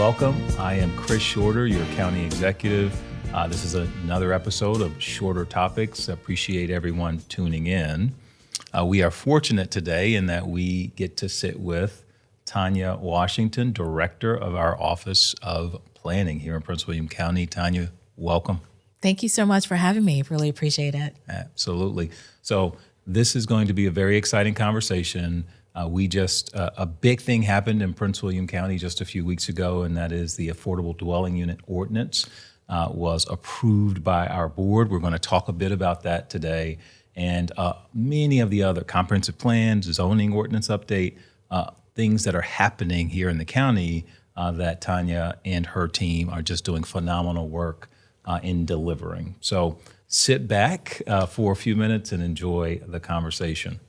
welcome. I am Chris Shorter, your county executive. This is another episode of Shorter Topics. I appreciate everyone tuning in. We are fortunate today in that we get to sit with Tanya Washington, Director of our Office of Planning here in Prince William County. Tanya, welcome. Thank you so much for having me. Really appreciate it. Absolutely. So this is going to be a very exciting conversation. A big thing happened in Prince William County just a few weeks ago, and that is the Affordable Dwelling Unit Ordinance was approved by our board. We're going to talk a bit about that today, and many of the other comprehensive plans, zoning ordinance update, things that are happening here in the county that Tanya and her team are just doing phenomenal work in delivering. So sit back for a few minutes and enjoy the conversation.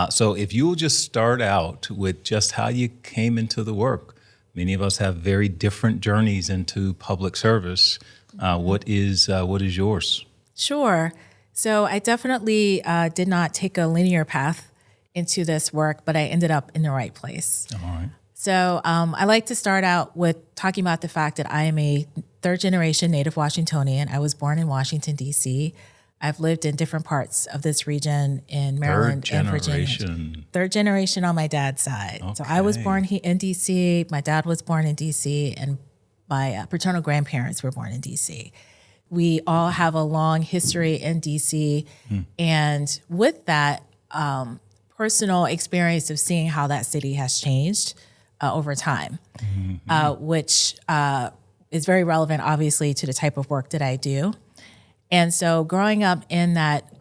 So if you'll just start out with just how you came into the work. Many of us have very different journeys into public service. What is yours? Sure. So I definitely did not take a linear path into this work, but I ended up in the right place. All right. So I like to start out with talking about the fact that I am a third-generation native Washingtonian. I was born in Washington, D.C. I've lived in different parts of this region in Maryland and Virginia. Third generation on my dad's side. Okay. So I was born in D.C., my dad was born in D.C., and my paternal grandparents were born in D.C. We all have a long history in D.C., and with that personal experience of seeing how that city has changed over time, which is very relevant, obviously, to the type of work that I do. And so growing up in that,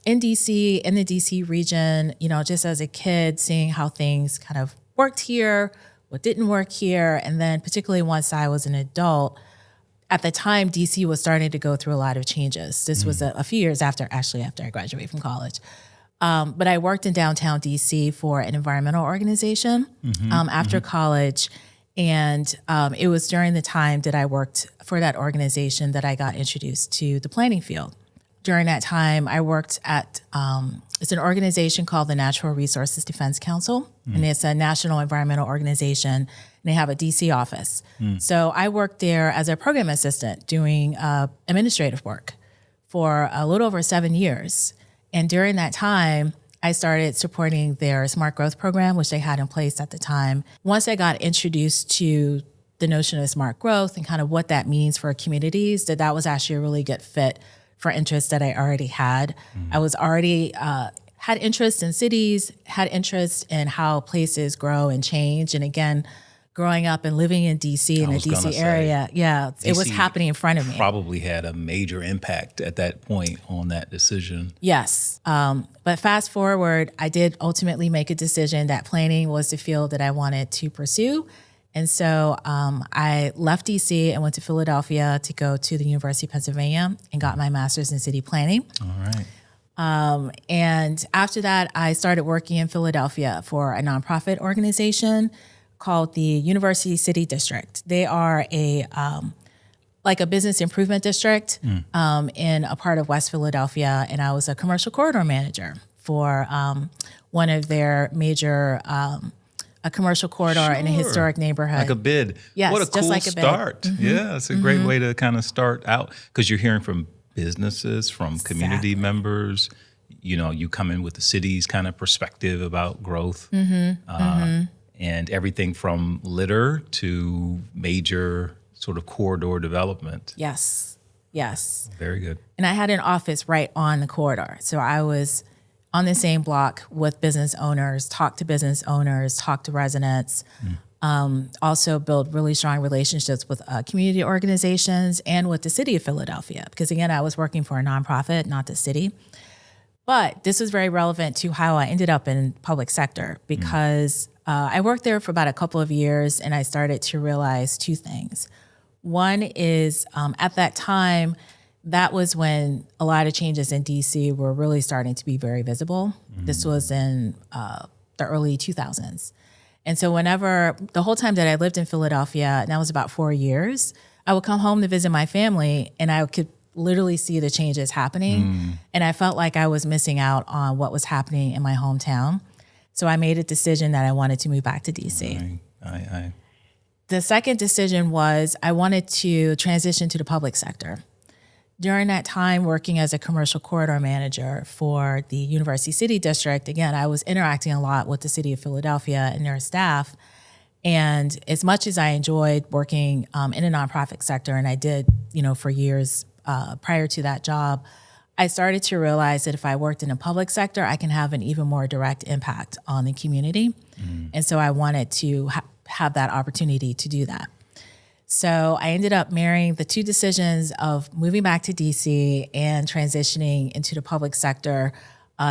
in DC, in the DC region, just as a kid, seeing how things kind of worked here, what didn't work here, and then particularly once I was an adult, at the time, DC was starting to go through a lot of changes. This was a few years after I graduated from college. But I worked in downtown DC for an environmental organization after college. And it was during the time that I worked for that organization that I got introduced to the planning field. During that time, I worked at, it's an organization called the Natural Resources Defense Council, and it's a national environmental organization, and they have a DC office. So I worked there as a program assistant doing administrative work for a little over 7 years. And during that time, I started supporting their smart growth program, which they had in place at the time. Once I got introduced to the notion of smart growth and kind of what that means for communities, that was actually a really good fit for interests that I already had. I was already had interest in cities, had interest in how places grow and change. And again, growing up and living in DC, in the DC area, it was happening in front of me. Probably had a major impact at that point on that decision. Yes. But fast forward, I did ultimately make a decision that planning was the field that I wanted to pursue. And so I left DC and went to Philadelphia to go to the University of Pennsylvania and got my master's in city planning. All right. And after that, I started working in Philadelphia for a nonprofit organization called the University City District. They are a business improvement district in a part of West Philadelphia, and I was a commercial corridor manager for one of their major a commercial corridor in a historic neighborhood. Like a bid. Yes, what a just cool like a bid. Start. Yeah, it's a great way to kind of start out because you're hearing from businesses, from community members. You come in with the city's kind of perspective about growth. And everything from litter to major sort of corridor development. Yes. Very good. And I had an office right on the corridor. So I was on the same block with business owners, talked to business owners, talked to residents, also build really strong relationships with community organizations and with the city of Philadelphia. Because again, I was working for a nonprofit, not the city. But this was very relevant to how I ended up in public sector because I worked there for about a couple of years and I started to realize two things. One is at that time, that was when a lot of changes in DC were really starting to be very visible. This was in the early 2000s. And so the whole time that I lived in Philadelphia, and that was about 4 years, I would come home to visit my family and I could literally see the changes happening. And I felt like I was missing out on what was happening in my hometown. So I made a decision that I wanted to move back to DC. The second decision was I wanted to transition to the public sector. During that time, working as a commercial corridor manager for the University City District, again, I was interacting a lot with the city of Philadelphia and their staff. And as much as I enjoyed working in the nonprofit sector, and I did, for years prior to that job, I started to realize that if I worked in the public sector, I can have an even more direct impact on the community. And so I wanted to have that opportunity to do that. So I ended up marrying the two decisions of moving back to DC and transitioning into the public sector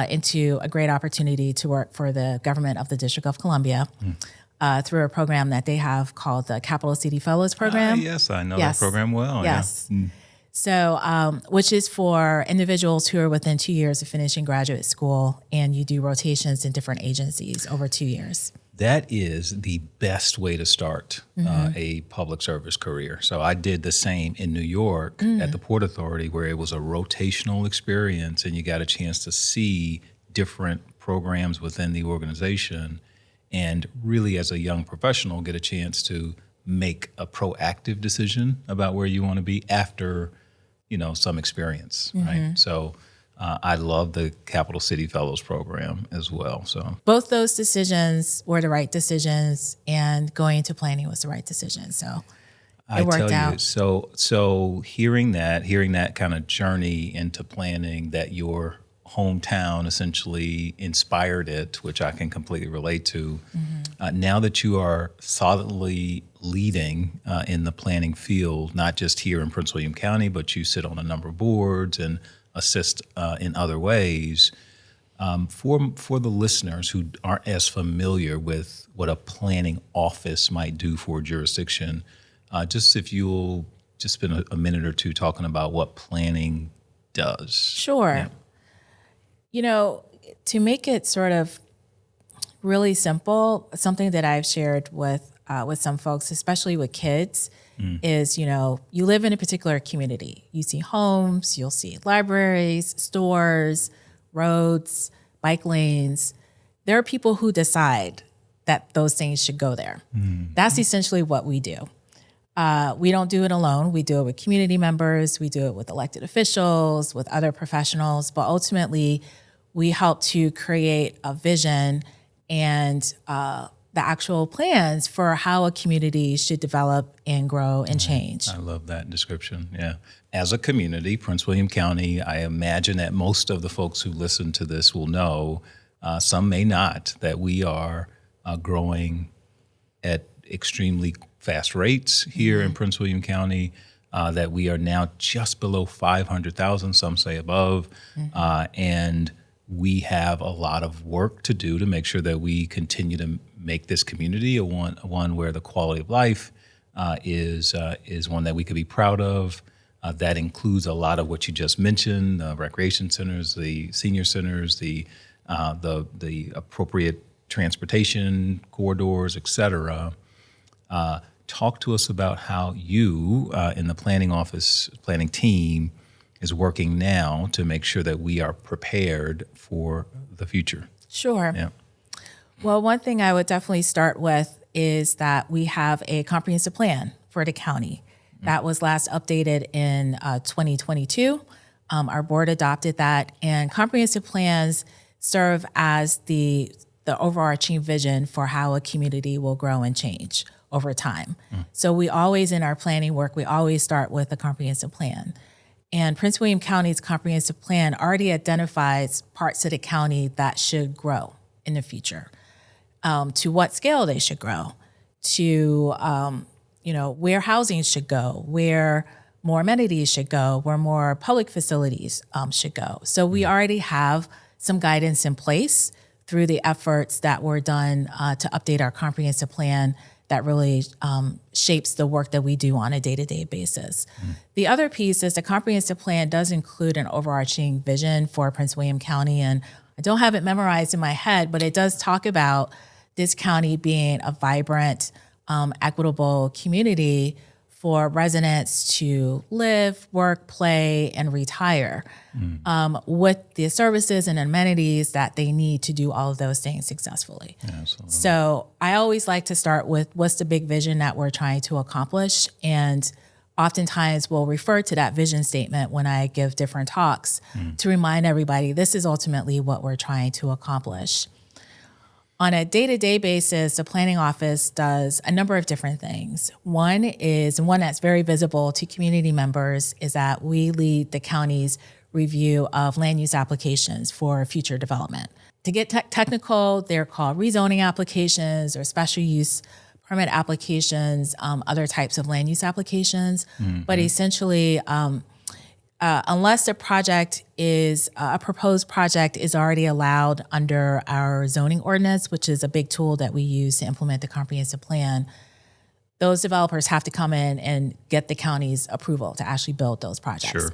into a great opportunity to work for the government of the District of Columbia through a program that they have called the Capital City Fellows Program. Yes, I know that program well. Yes. Yeah. So, which is for individuals who are within 2 years of finishing graduate school, and you do rotations in different agencies over 2 years. That is the best way to start a public service career. So I did the same in New York at the Port Authority, where it was a rotational experience and you got a chance to see different programs within the organization and really, as a young professional, get a chance to make a proactive decision about where you want to be after, some experience, right? So I love the Capital City Fellows Program as well. So both those decisions were the right decisions, and going into planning was the right decision. So it worked out. So hearing that kind of journey into planning, that your hometown essentially inspired it, which I can completely relate to. Now that you are solidly leading in the planning field, not just here in Prince William County, but you sit on a number of boards and assist in other ways. For the listeners who aren't as familiar with what a planning office might do for a jurisdiction, just if you'll just spend a minute or two talking about what planning does. Sure. Yeah. To make it sort of really simple, something that I've shared with some folks, especially with kids, is, you live in a particular community. You see homes, you'll see libraries, stores, roads, bike lanes. There are people who decide that those things should go there. That's essentially what we do. We don't do it alone. We do it with community members. We do it with elected officials, with other professionals. But ultimately, we help to create a vision and the actual plans for how a community should develop and grow and change. I love that description. Yeah. As a community, Prince William County, I imagine that most of the folks who listen to this will know, some may not, that we are growing at extremely fast rates here in Prince William County, that we are now just below 500,000, some say above, and we have a lot of work to do to make sure that we continue to make this community a one where the quality of life is one that we could be proud of. That includes a lot of what you just mentioned: the recreation centers, the senior centers, the appropriate transportation corridors, et cetera. Talk to us about how you in the planning team is working now to make sure that we are prepared for the future. Sure. Yeah. Well, one thing I would definitely start with is that we have a comprehensive plan for the county. That was last updated in 2022. Our board adopted that, and comprehensive plans serve as the overarching vision for how a community will grow and change over time. So we always, in our planning work, we always start with a comprehensive plan. And Prince William County's comprehensive plan already identifies parts of the county that should grow in the future, to what scale they should grow, to where housing should go, where more amenities should go, where more public facilities should go. So we already have some guidance in place through the efforts that were done to update our comprehensive plan that really shapes the work that we do on a day-to-day basis. The other piece is the comprehensive plan does include an overarching vision for Prince William County, and I don't have it memorized in my head, but it does talk about this county being a vibrant, equitable community for residents to live, work, play, and retire with the services and amenities that they need to do all of those things successfully. Absolutely. So I always like to start with what's the big vision that we're trying to accomplish. And oftentimes we'll refer to that vision statement when I give different talks to remind everybody this is ultimately what we're trying to accomplish. On a day-to-day basis, the planning office does a number of different things. One that's very visible to community members is that we lead the county's review of land use applications for future development. To get technical, they're called rezoning applications or special use permit applications, other types of land use applications. But essentially, unless a proposed project is already allowed under our zoning ordinance, which is a big tool that we use to implement the comprehensive plan, those developers have to come in and get the county's approval to actually build those projects. Sure.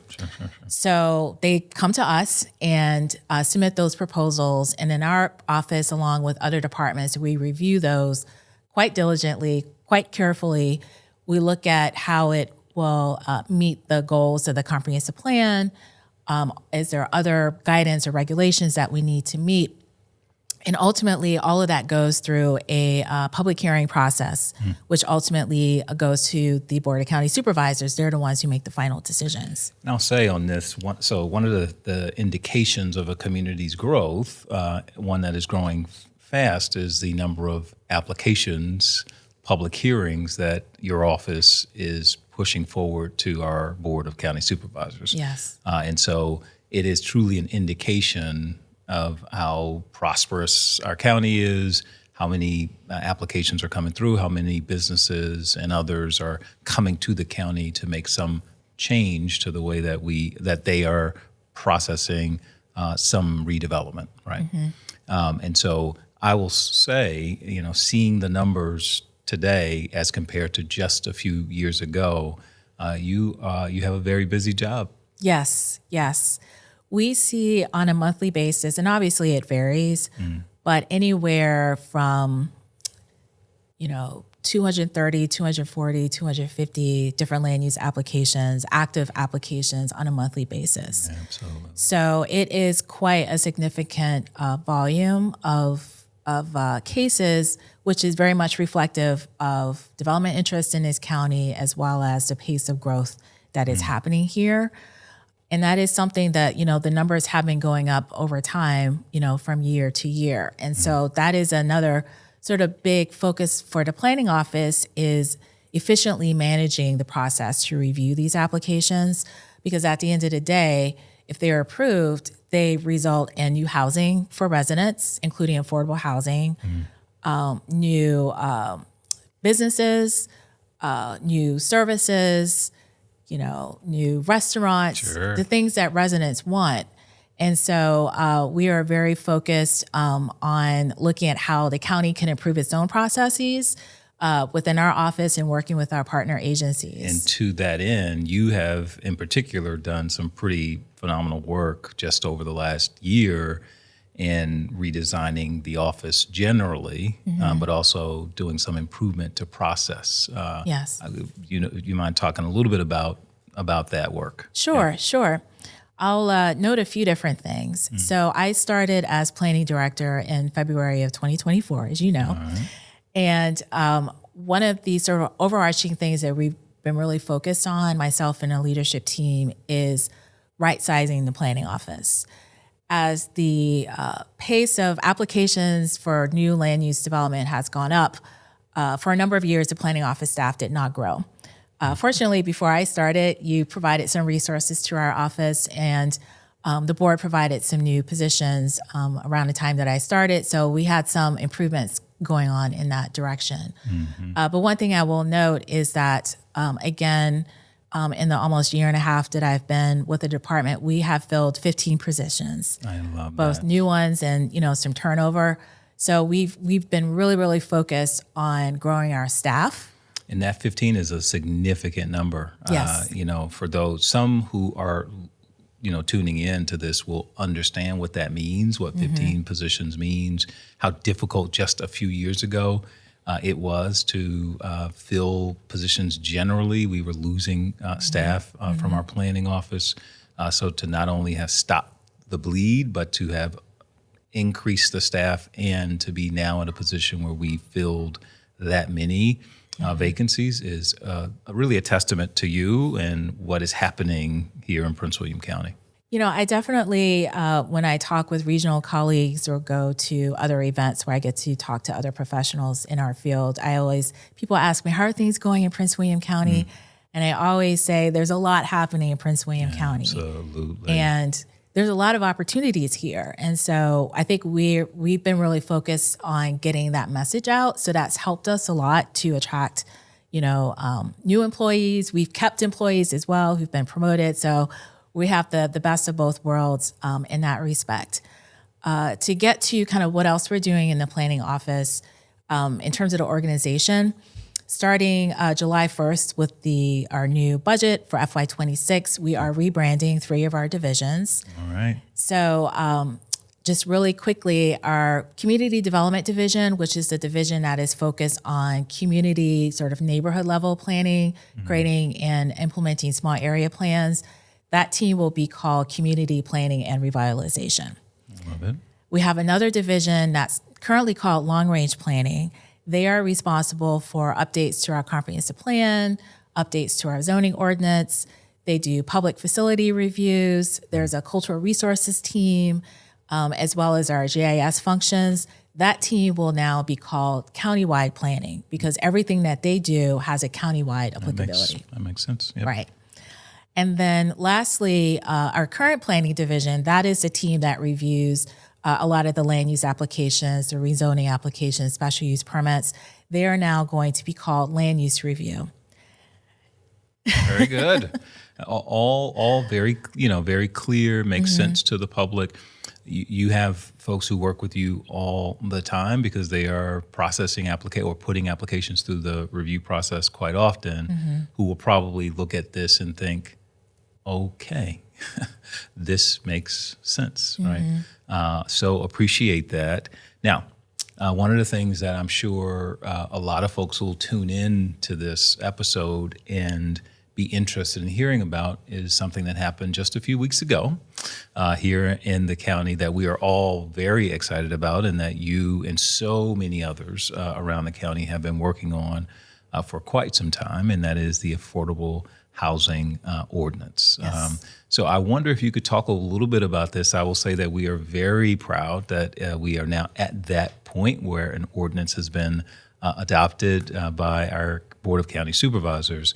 So they come to us and submit those proposals. And in our office, along with other departments, we review those quite diligently, quite carefully. We look at how it will meet the goals of the comprehensive plan. Is there other guidance or regulations that we need to meet? And ultimately, all of that goes through a public hearing process, which ultimately goes to the Board of County Supervisors. They're the ones who make the final decisions. And I'll say on this, one of the indications of a community's growth, one that is growing fast, is the number of applications, public hearings that your office is pushing forward to our Board of County Supervisors. Yes. And so it is truly an indication of how prosperous our county is, how many applications are coming through, how many businesses and others are coming to the county to make some change to the way that they are processing some redevelopment, right? And so I will say, seeing the numbers today as compared to just a few years ago, you have a very busy job. Yes. We see on a monthly basis, and obviously it varies, but anywhere from, 230, 240, 250 different land use applications, active applications on a monthly basis. Absolutely. So it is quite a significant volume of cases, which is very much reflective of development interest in this county, as well as the pace of growth that is happening here. And that is something that, the numbers have been going up over time, from year to year. And so that is another sort of big focus for the planning office, is efficiently managing the process to review these applications. Because at the end of the day, if they're approved, they result in new housing for residents, including affordable housing, new businesses, new services, new restaurants, the things that residents want. And so we are very focused on looking at how the county can improve its own processes within our office and working with our partner agencies. And to that end, you have in particular done some pretty phenomenal work just over the last year in redesigning the office generally, but also doing some improvement to process. Yes. You mind talking a little bit about that work? Sure. I'll note a few different things. So I started as planning director in February of 2024, as you know. And one of the sort of overarching things that we've been really focused on, myself and a leadership team, is right-sizing the planning office. As the pace of applications for new land use development has gone up, for a number of years, the planning office staff did not grow. Fortunately, before I started, you provided some resources to our office, and the board provided some new positions around the time that I started. So we had some improvements going on in that direction. But one thing I will note is that, again, in the almost year and a half that I've been with the department, we have filled 15 positions. I love both that. new ones and some turnover. So we've been really, really focused on growing our staff. And that 15 is a significant number. Yes. For some who are, tuning in to this will understand what that means, what 15 positions means, how difficult just a few years ago it was to fill positions generally. We were losing staff from our planning office. So to not only have stopped the bleed, but to have increased the staff and to be now in a position where we filled that many vacancies is really a testament to you and what is happening here in Prince William County. I definitely, when I talk with regional colleagues or go to other events where I get to talk to other professionals in our field, people ask me, how are things going in Prince William County? And I always say there's a lot happening in Prince William County. Absolutely. And there's a lot of opportunities here. And so I think we've been really focused on getting that message out. So that's helped us a lot to attract, new employees. We've kept employees as well who've been promoted. So we have the best of both worlds in that respect. To get to kind of what else we're doing in the planning office in terms of the organization, starting July 1st with our new budget for FY26, we are rebranding 3 of our divisions. All right. So just really quickly, our community development division, which is the division that is focused on community sort of neighborhood level planning, creating and implementing small area plans. That team will be called Community Planning and Revitalization. Love it. We have another division that's currently called Long Range Planning. They are responsible for updates to our comprehensive plan, updates to our zoning ordinance. They do public facility reviews. There's a cultural resources team, as well as our GIS functions. That team will now be called Countywide Planning because everything that they do has a countywide applicability. That makes sense. Yep. Right. And then lastly, our current planning division, that is the team that reviews a lot of the land use applications, the rezoning applications, special use permits. They are now going to be called Land Use Review. Very good. all very, very clear, makes sense to the public. You have folks who work with you all the time because they are processing or putting applications through the review process quite often, who will probably look at this and think, okay, this makes sense, right? So appreciate that. Now, one of the things that I'm sure a lot of folks will tune in to this episode and be interested in hearing about is something that happened just a few weeks ago here in the county that we are all very excited about and that you and so many others around the county have been working on for quite some time, and that is the Affordable Housing Ordinance. Yes. So I wonder if you could talk a little bit about this. I will say that we are very proud that we are now at that point where an ordinance has been adopted by our Board of County Supervisors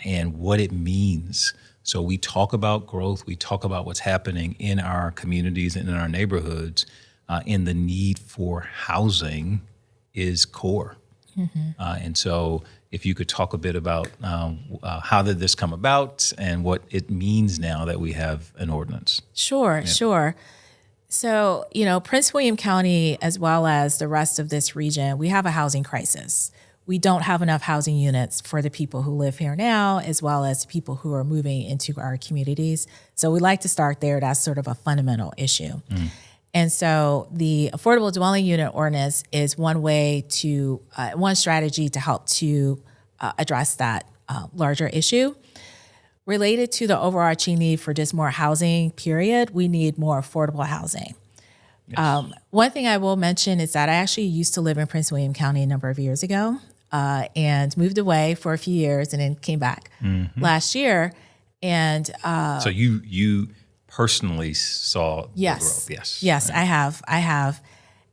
and what it means. So we talk about growth, we talk about what's happening in our communities and in our neighborhoods, and the need for housing is core. And so if you could talk a bit about how did this come about and what it means now that we have an ordinance. Sure. So, Prince William County, as well as the rest of this region, we have a housing crisis. We don't have enough housing units for the people who live here now, as well as people who are moving into our communities. So we like to start there. That's sort of a fundamental issue. And so the Affordable Dwelling Unit Ordinance is one strategy to help to address that larger issue. Related to the overarching need for just more housing, period, we need more affordable housing. Yes. One thing I will mention is that I actually used to live in Prince William County a number of years ago and moved away for a few years and then came back last year. And so you personally saw the growth. Yes, right. I have.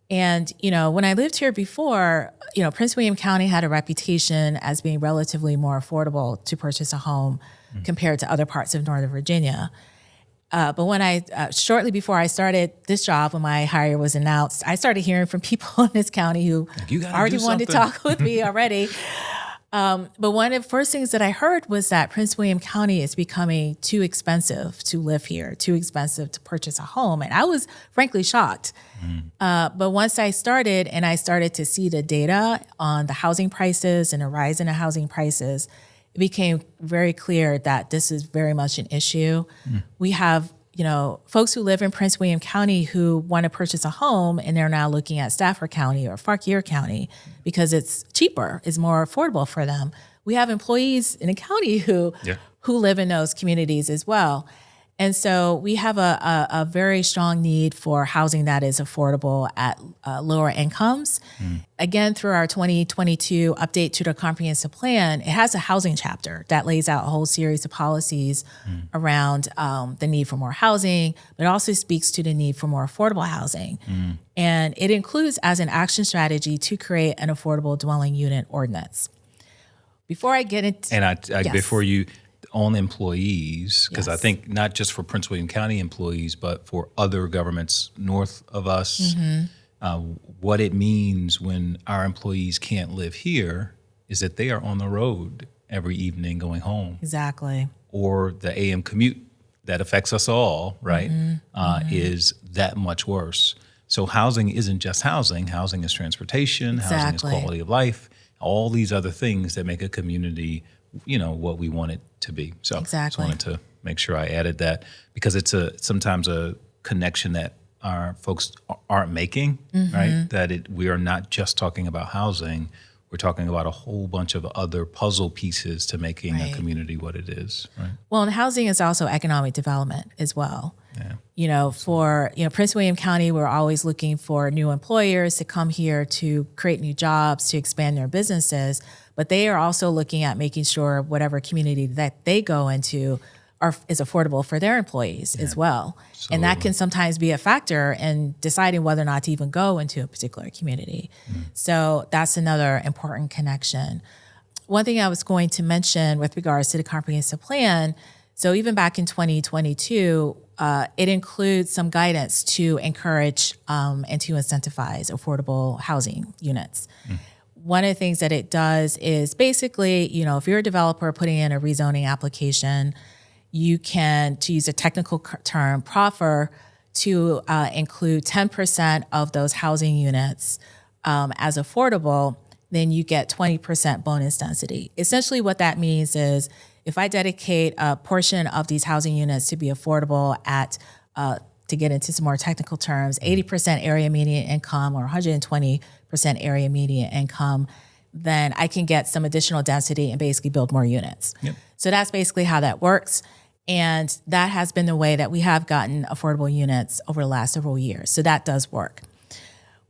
And, when I lived here before, Prince William County had a reputation as being relatively more affordable to purchase a home compared to other parts of Northern Virginia. But when shortly before I started this job, when my hire was announced, I started hearing from people in this county who already wanted to talk with me already. But one of the first things that I heard was that Prince William County is becoming too expensive to live here, too expensive to purchase a home. And I was frankly shocked. But once I started to see the data on the housing prices and the rise in the housing prices, it became very clear that this is very much an issue. We have, folks who live in Prince William County who want to purchase a home and they're now looking at Stafford County or Fauquier County because it's cheaper, it's more affordable for them. We have employees in the county who live in those communities as well. And so we have a very strong need for housing that is affordable at lower incomes. Again, through our 2022 update to the comprehensive plan, it has a housing chapter that lays out a whole series of policies around the need for more housing, but also speaks to the need for more affordable housing. And it includes as an action strategy to create an affordable dwelling unit ordinance. Before I get into before you on employees, because I Yes. think not just for Prince William County employees, but for other governments north of us, what it means when our employees can't live here is that they are on the road every evening going home, Exactly. or the AM commute that affects us all, right, is that much worse. So housing isn't just housing. Housing is transportation. Housing is Exactly. quality of life. All these other things that make a community, what we want it to be. So Exactly. just wanted to make sure I added that because it's sometimes a connection that our folks aren't making, right? That we are not just talking about housing. We're talking about a whole bunch of other puzzle pieces to making a Right. community what it is, right? Well, and housing is also economic development as well. Yeah. For Prince William County, we're always looking for new employers to come here to create new jobs, to expand their businesses. But they are also looking at making sure whatever community that they go into is affordable for their employees as well. And that can sometimes be a factor in deciding whether or not to even go into a particular community. So that's another important connection. One thing I was going to mention with regards to the comprehensive plan, so even back in 2022, it includes some guidance to encourage and to incentivize affordable housing units. One of the things that it does is basically, if you're a developer putting in a rezoning application, you can, to use a technical term, proffer to include 10% of those housing units as affordable, then you get 20% bonus density. Essentially what that means is if I dedicate a portion of these housing units to be affordable at, to get into some more technical terms, 80% area median income or 120% area median income, then I can get some additional density and basically build more units. Yep. So that's basically how that works. And that has been the way that we have gotten affordable units over the last several years. So that does work.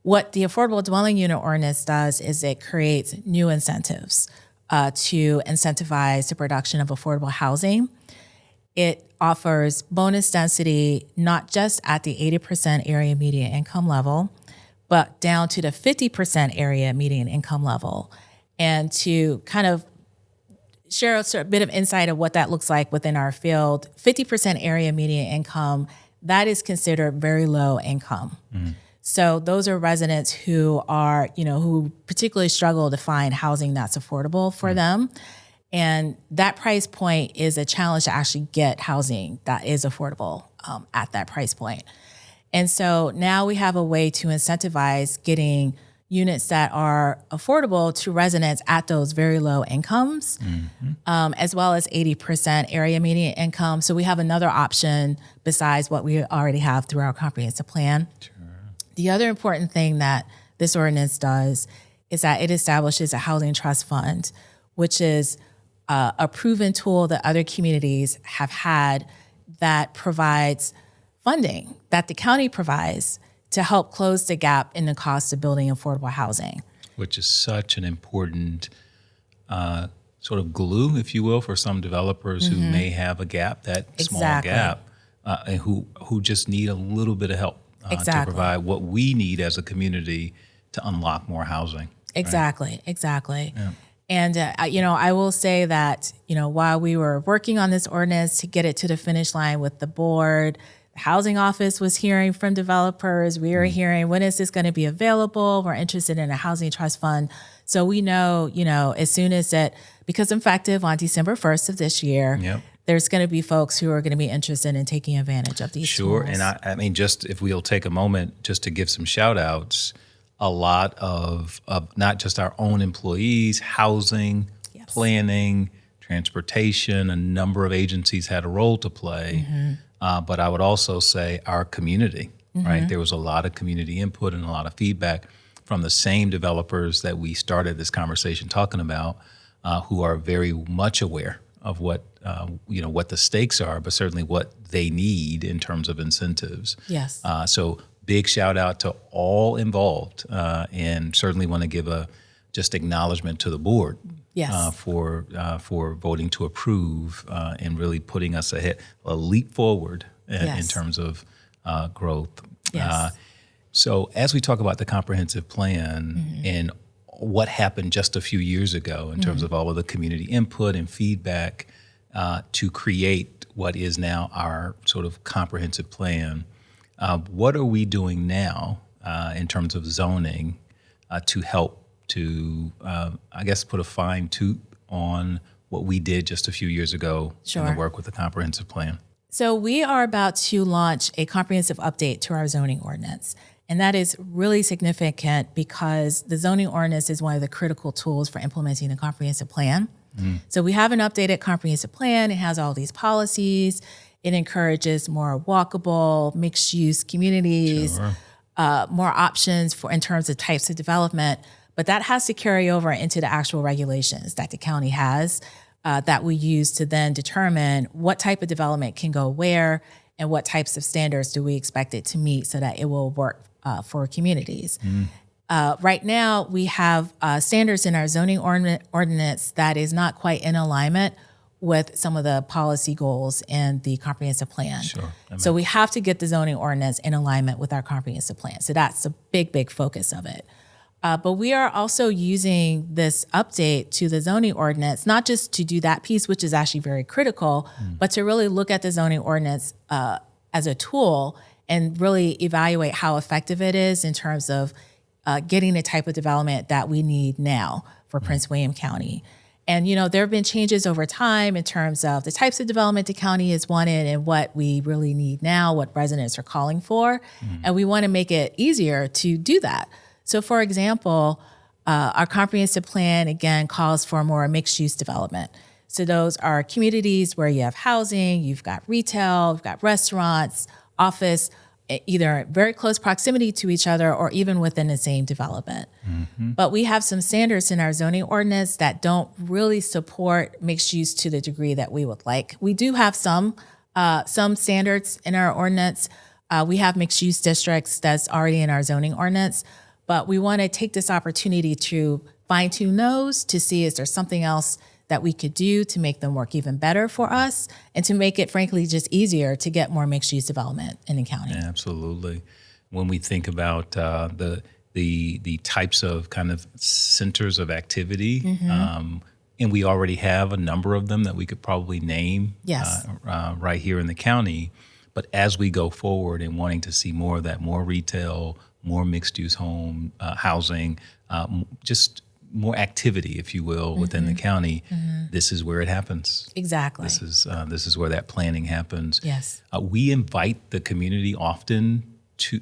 What the Affordable Dwelling Unit Ordinance does is it creates new incentives to incentivize the production of affordable housing. It offers bonus density, not just at the 80% area median income level, but down to the 50% area median income level. And to kind of share a bit of insight of what that looks like within our field, 50% area median income, that is considered very low income. So those are residents who are, who particularly struggle to find housing that's affordable for them. And that price point is a challenge to actually get housing that is affordable at that price point. And so now we have a way to incentivize getting units that are affordable to residents at those very low incomes, as well as 80% area median income. So we have another option besides what we already have through our comprehensive plan. Sure. The other important thing that this ordinance does is that it establishes a housing trust fund, which is a proven tool that other communities have had that provides funding that the county provides to help close the gap in the cost of building affordable housing. Which is such an important sort of glue, if you will, for some developers who may have a gap, that small Exactly. gap, and who just need a little bit of help to Exactly. provide what we need as a community to unlock more housing. Exactly. Yeah. And, I will say that, while we were working on this ordinance to get it to the finish line with the board, the housing office was hearing from developers. We were hearing, when is this going to be available? We're interested in a housing trust fund. So we know, as soon as it becomes effective on December 1st of this year, Yep. there's going to be folks who are going to be interested in taking advantage of these Sure. tools. And I mean, just if we'll take a moment just to give some shout outs, a lot of not just our own employees, housing, Yes. planning, transportation, a number of agencies had a role to play but I would also say our community, right? There was a lot of community input and a lot of feedback from the same developers that we started this conversation talking about, who are very much aware of what what the stakes are, but certainly what they need in terms of incentives. Yes. So big shout out to all involved, and certainly want to give a just acknowledgement to the board. Yes. For voting to approve and really putting us ahead, a leap forward in terms of growth. Yes. So as we talk about the comprehensive plan and what happened just a few years ago in terms of all of the community input and feedback to create what is now our sort of comprehensive plan, what are we doing now in terms of zoning to help to, I guess, put a fine tooth on what we did just a few years ago in the work with the comprehensive plan? So we are about to launch a comprehensive update to our zoning ordinance. And that is really significant because the zoning ordinance is one of the critical tools for implementing the comprehensive plan. So we have an updated comprehensive plan. It has all these policies. It encourages more walkable, mixed-use communities, more options for in terms of types of development. But that has to carry over into the actual regulations that the county has that we use to then determine what type of development can go where and what types of standards do we expect it to meet so that it will work for communities. Right now, we have standards in our zoning ordinance that is not quite in alignment with some of the policy goals in the comprehensive plan. So we have to get the zoning ordinance in alignment with our comprehensive plan. So that's a big, big focus of it. But we are also using this update to the zoning ordinance, not just to do that piece, which is actually very critical, but to really look at the zoning ordinance as a tool and really evaluate how effective it is in terms of getting the type of development that we need now for Prince William County. And, there have been changes over time in terms of the types of development the county has wanted and what we really need now, what residents are calling for. And we want to make it easier to do that. So, for example, our comprehensive plan, again, calls for more mixed-use development. So those are communities where you have housing, you've got retail, you've got restaurants, office, either very close proximity to each other or even within the same development. But we have some standards in our zoning ordinance that don't really support mixed use to the degree that we would like. We do have some standards in our ordinance. We have mixed use districts that's already in our zoning ordinance. But we want to take this opportunity to fine tune those to see is there something else that we could do to make them work even better for us and to make it, frankly, just easier to get more mixed use development in the county. Absolutely. When we think about the types of kind of centers of activity, and we already have a number of them that we could probably name right here in the county. But as we go forward and wanting to see more of that, more retail, more mixed-use home housing, just more activity, if you will, within the county. This is where it happens. Exactly. This is where that planning happens. Yes. We invite the community often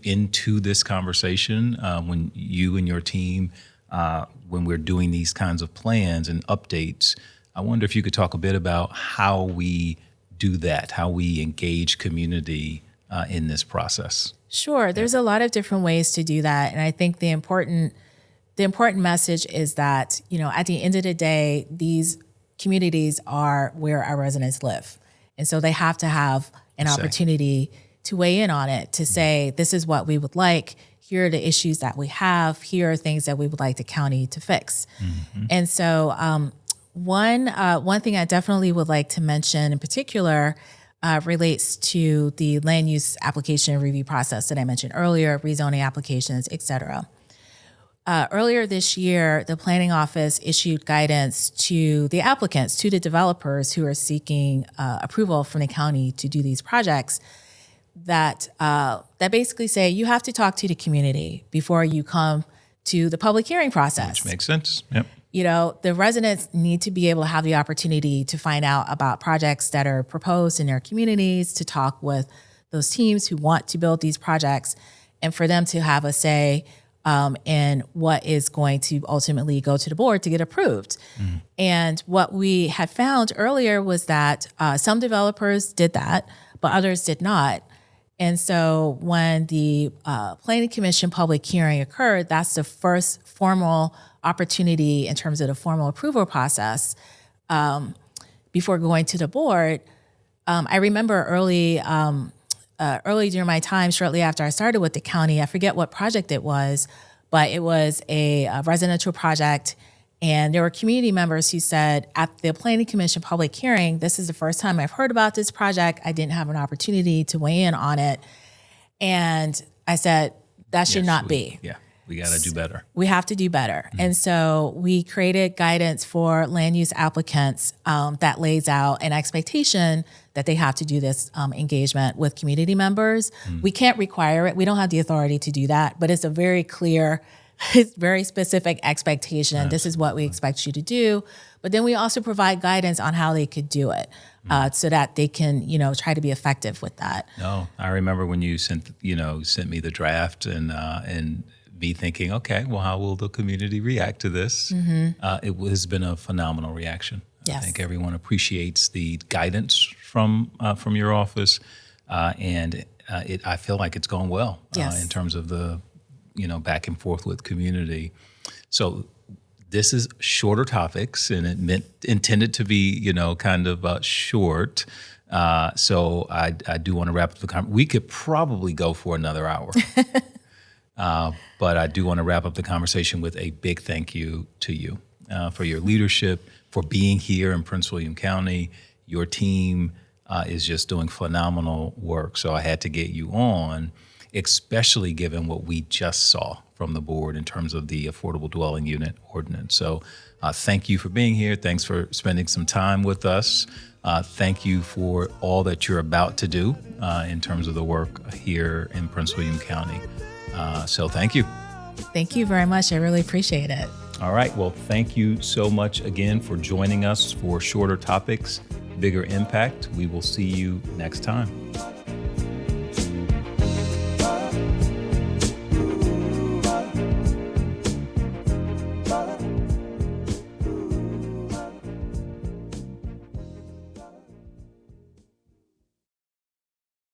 into this conversation when you and your team, when we're doing these kinds of plans and updates. I wonder if you could talk a bit about how we do that, how we engage community in this process. Sure. There's a lot of different ways to do that. And I think the important message is that, at the end of the day, these communities are where our residents live. And so they have to have an opportunity to weigh in on it, to say, this is what we would like. Here are the issues that we have. Here are things that we would like the county to fix. And so one thing I definitely would like to mention in particular relates to the land use application review process that I mentioned earlier, rezoning applications, et cetera. Earlier this year, the planning office issued guidance to the applicants, to the developers who are seeking approval from the county to do these projects that basically say you have to talk to the community before you come to the public hearing process. Which makes sense. Yep. The residents need to be able to have the opportunity to find out about projects that are proposed in their communities, to talk with those teams who want to build these projects, and for them to have a say in what is going to ultimately go to the board to get approved. And what we had found earlier was that some developers did that, but others did not. And so when the Planning Commission public hearing occurred, that's the first formal opportunity in terms of the formal approval process before going to the board. I remember early during my time, shortly after I started with the county, I forget what project it was, but it was a residential project. And there were community members who said at the Planning Commission public hearing, this is the first time I've heard about this project. I didn't have an opportunity to weigh in on it. And I said, that should not be. Yeah, we got to do better. We have to do better. Mm-hmm. And so we created guidance for land use applicants that lays out an expectation that they have to do this engagement with community members. Mm-hmm. We can't require it. We don't have the authority to do that, but it's a very clear, it's very specific expectation. Absolutely. This is what we expect you to do. But then we also provide guidance on how they could do it so that they can, try to be effective with that. No, I remember when you sent me the draft and me thinking, okay, well, how will the community react to this? Mm-hmm. It has been a phenomenal reaction. Yes. I think everyone appreciates the guidance from your office, and I feel like it's gone well. Yes. In terms of the back and forth with community. So this is shorter topics, and it intended to be kind of short. So I do want to wrap up the conversation. We could probably go for another hour. But I do want to wrap up the conversation with a big thank you to you for your leadership, for being here in Prince William County. Your team is just doing phenomenal work. So I had to get you on, especially given what we just saw from the board in terms of the Affordable Dwelling Unit Ordinance. So thank you for being here. Thanks for spending some time with us. Thank you for all that you're about to do in terms of the work here in Prince William County. So thank you. Thank you very much. I really appreciate it. All right. Well, thank you so much again for joining us for Shorter Topics, Bigger Impact. We will see you next time.